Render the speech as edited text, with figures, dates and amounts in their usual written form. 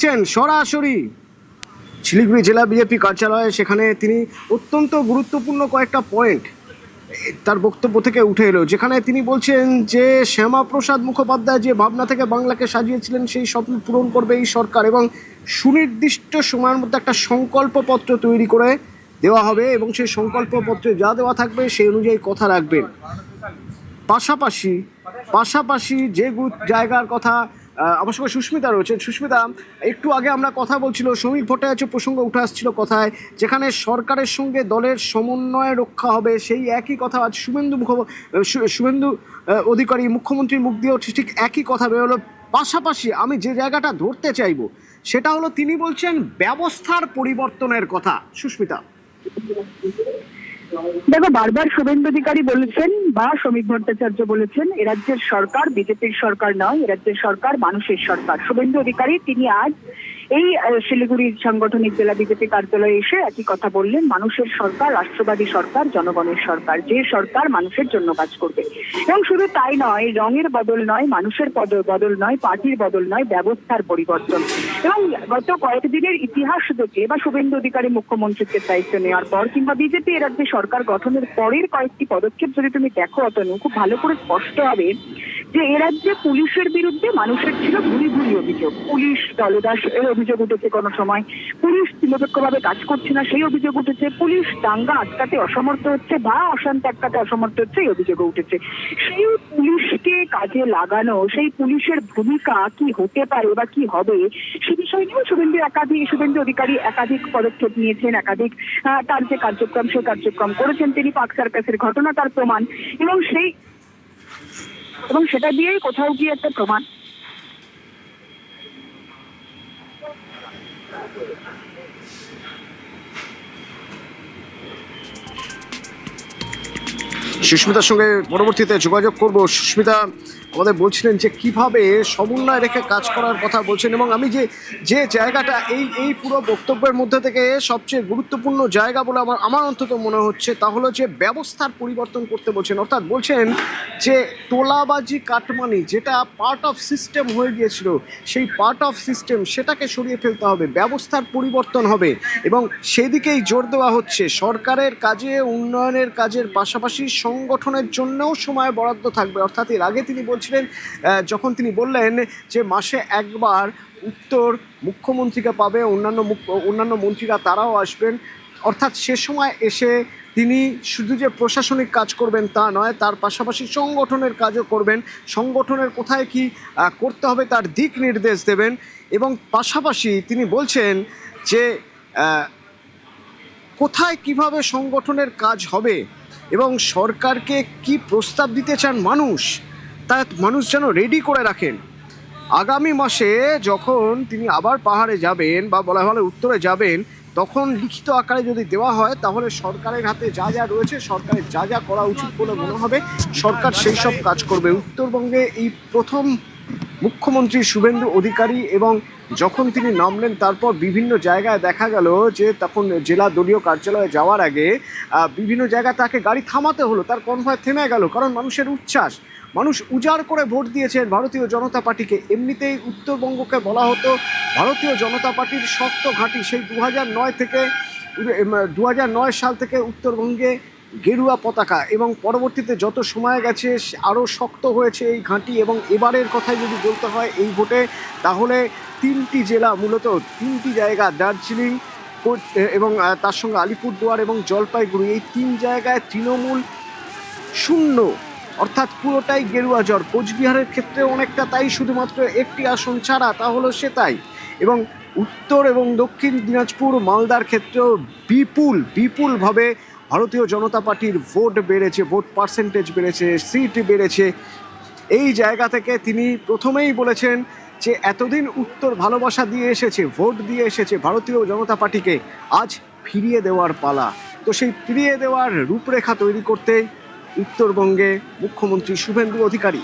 সরাসরি শিলিগুড়ি জেলা বিজেপি কার্যালয়ে, সেখানে তিনি অত্যন্ত গুরুত্বপূর্ণ কয়েকটা পয়েন্ট তার বক্তব্য থেকে উঠে এলো, যেখানে তিনি বলছেন যে শ্যামাপ্রসাদ মুখোপাধ্যায় যে ভাবনা থেকে বাংলাকে সাজিয়েছিলেন সেই স্বপ্ন পূরণ করবে এই সরকার, এবং সুনির্দিষ্ট সময়ের মধ্যে একটা সংকল্পপত্র তৈরি করে দেওয়া হবে এবং সেই সংকল্পপত্রে যা দেওয়া থাকবে সেই অনুযায়ী কথা রাখবেন। পাশাপাশি যে জায়গার কথা আমার সঙ্গে সুস্মিতা রয়েছেন। সুস্মিতা, একটু আগে আমরা কথা বলছিল, শ্রমিক ভট্টাচার্য প্রসঙ্গ উঠে আসছিল কথায়, যেখানে সরকারের সঙ্গে দলের সমন্বয় রক্ষা হবে, সেই একই কথা আজ শুভেন্দু অধিকারী মুখ্যমন্ত্রীর মুখ দিয়েও ঠিক একই কথা বেরোলো। পাশাপাশি আমি যে জায়গাটা ধরতে চাইব সেটা হলো, তিনি বলছেন ব্যবস্থার পরিবর্তনের কথা। সুস্মিতা, দেখো, বারবার শুভেন্দু অধিকারী বলেছেন বা শ্রমিক ভট্টাচার্য বলেছেন, এ রাজ্যের সরকার বিজেপির সরকার নয়, এ রাজ্যের সরকার মানুষের সরকার। শুভেন্দু অধিকারী তিনি আজ এই শিলিগুড়ির সাংগঠনিক জেলা বিজেপি কার্যালয়ে এসে একই কথা বললেন, মানুষের সরকার, রাষ্ট্রবাদী সরকার, জনগণের সরকার, যে সরকার মানুষের জন্য কাজ করবে। এবং শুধু তাই নয়, রঙের বদল নয়, মানুষের বদল নয়, পার্টির বদল নয়, ব্যবস্থার পরিবর্তন। এবং গত কয়েকদিনের ইতিহাস দেখে বা শুভেন্দু অধিকারী মুখ্যমন্ত্রীর দায়িত্ব নেওয়ার পর কিংবা বিজেপি এ রাজ্যে সরকার গঠনের পরের কয়েকটি পদক্ষেপ যদি তুমি দেখো, অতনু, খুব ভালো করে স্পষ্ট হবে যে এ রাজ্যে পুলিশের বিরুদ্ধে মানুষের ছিল ভুরি ভুরি অভিযোগ। পুলিশ দলদাস এর অভিযোগ উঠেছে, কোনো সময় পুলিশ নিরপেক্ষভাবে কাজ করছে না সেই অভিযোগ উঠেছে, পুলিশ দাঙ্গা আটকাতে অসমর্থ হচ্ছে বা অশান্তি আটকাতে অসমর্থ হচ্ছে এই অভিযোগ উঠেছে। সেই পুলিশকে কাজে লাগানো, সেই পুলিশের ভূমিকা কি হতে পারে বা কি হবে সে বিষয় নিয়েও শুভেন্দু অধিকারী একাধিক পদক্ষেপ নিয়েছেন, একাধিক তার যে কার্যক্রম সেই কার্যক্রম করেছেন তিনি। পাক সার্কাসের ঘটনা তার প্রমাণ, এবং সেটা দিয়েই কোথাও গিয়ে একটা প্রমাণ। সুস্মিতার সঙ্গে পরবর্তীতে যোগাযোগ করব। সুস্মিতা আমাদের বলছিলেন যে কিভাবে সমন্বয় রেখে কাজ করার কথা বলছেন, এবং আমি যে জায়গাটা এই পুরো বক্তব্যের মধ্যে থেকে সবচেয়ে গুরুত্বপূর্ণ জায়গা বলে আমার অন্তত মনে হচ্ছে, তা হলো যে ব্যবস্থার পরিবর্তন করতে বলছেন। অর্থাৎ বলছেন যে তোলাবাজি, কাটমানি যেটা পার্ট অফ সিস্টেম হয়ে গিয়েছিল, সেই পার্ট অফ সিস্টেম সেটাকে সরিয়ে ফেলতে হবে, ব্যবস্থার পরিবর্তন হবে, এবং সেদিকেই জোর দেওয়া হচ্ছে। সরকারের কাজে, উন্নয়নের কাজের পাশাপাশি সংগঠনের জন্যও সময় বরাদ্দ থাকবে। অর্থাৎ এর আগে তিনি বলছিলেন, যখন তিনি বললেন যে মাসে একবার উত্তর মুখ্যমন্ত্রীকে পাবে, অন্যান্য মন্ত্রীরা তারাও আসবেন, অর্থাৎ সে সময় এসে তিনি শুধু যে প্রশাসনিক কাজ করবেন তা নয়, তার পাশাপাশি সংগঠনের কাজও করবেন, সংগঠনের কোথায় কি করতে হবে তার দিক নির্দেশ দেবেন। এবং পাশাপাশি তিনি বলছেন যে কোথায় কিভাবে সংগঠনের কাজ হবে এবং সরকারকে কি প্রস্তাব দিতে চান মানুষ যেন রেডি করে রাখেন। আগামী মাসে যখন তিনি আবার পাহাড়ে যাবেন বা বলা হলে উত্তরে যাবেন, তখন লিখিত আকারে যদি দেওয়া হয় তাহলে সরকারের হাতে যা যা রয়েছে, সরকারের যা যা করা উচিত বলে মনে হবে, সরকার সেই সব কাজ করবে। উত্তরবঙ্গে এই প্রথম মুখ্যমন্ত্রী শুভেন্দু অধিকারী, এবং যখন তিনি নামলেন তারপর বিভিন্ন জায়গায় দেখা গেল যে তখন জেলা দলীয় কার্যালয়ে যাওয়ার আগে বিভিন্ন জায়গায় তাকে গাড়ি থামাতে হলো, তার কনভয় থেমে গেল, কারণ মানুষের উচ্ছ্বাস, মানুষ উজাড় করে ভোট দিয়েছেন ভারতীয় জনতা পার্টিকে। এমনিতেই উত্তরবঙ্গকে বলা হতো ভারতীয় জনতা পার্টির শক্ত ঘাঁটি। সেই 2009 সাল থেকে উত্তরবঙ্গে গেরুয়া পতাকা, এবং পরবর্তীতে যত সময় গেছে আরও শক্ত হয়েছে এই ঘাঁটি। এবং এবারের কথাই যদি বলতে হয় এই ভোটে, তাহলে 3টি জেলা, মূলত 3টি জায়গা, দার্জিলিং এবং তার সঙ্গে আলিপুরদুয়ার এবং জলপাইগুড়ি, এই 3 জায়গায় তৃণমূল শূন্য, অর্থাৎ পুরোটাই গেরুয়া জ্বর। কোচবিহারের ক্ষেত্রে অনেকটা তাই, শুধুমাত্র একটি আসন ছাড়া, তা হলো সেটাই। এবং উত্তর এবং দক্ষিণ দিনাজপুর, মালদার ক্ষেত্রেও বিপুলভাবে ভারতীয় জনতা পার্টির ভোট বেড়েছে, ভোট পার্সেন্টেজ বেড়েছে, সিট বেড়েছে। এই জায়গা থেকে তিনি প্রথমেই বলেছেন যে এতদিন উত্তর ভালোবাসা দিয়ে এসেছে, ভোট দিয়ে এসেছে ভারতীয় জনতা পার্টিকে, আজ ফিরিয়ে দেওয়ার পালা। তো সেই ফিরিয়ে দেওয়ার রূপরেখা তৈরি করতে উত্তরবঙ্গে মুখ্যমন্ত্রী শুভেন্দু অধিকারী।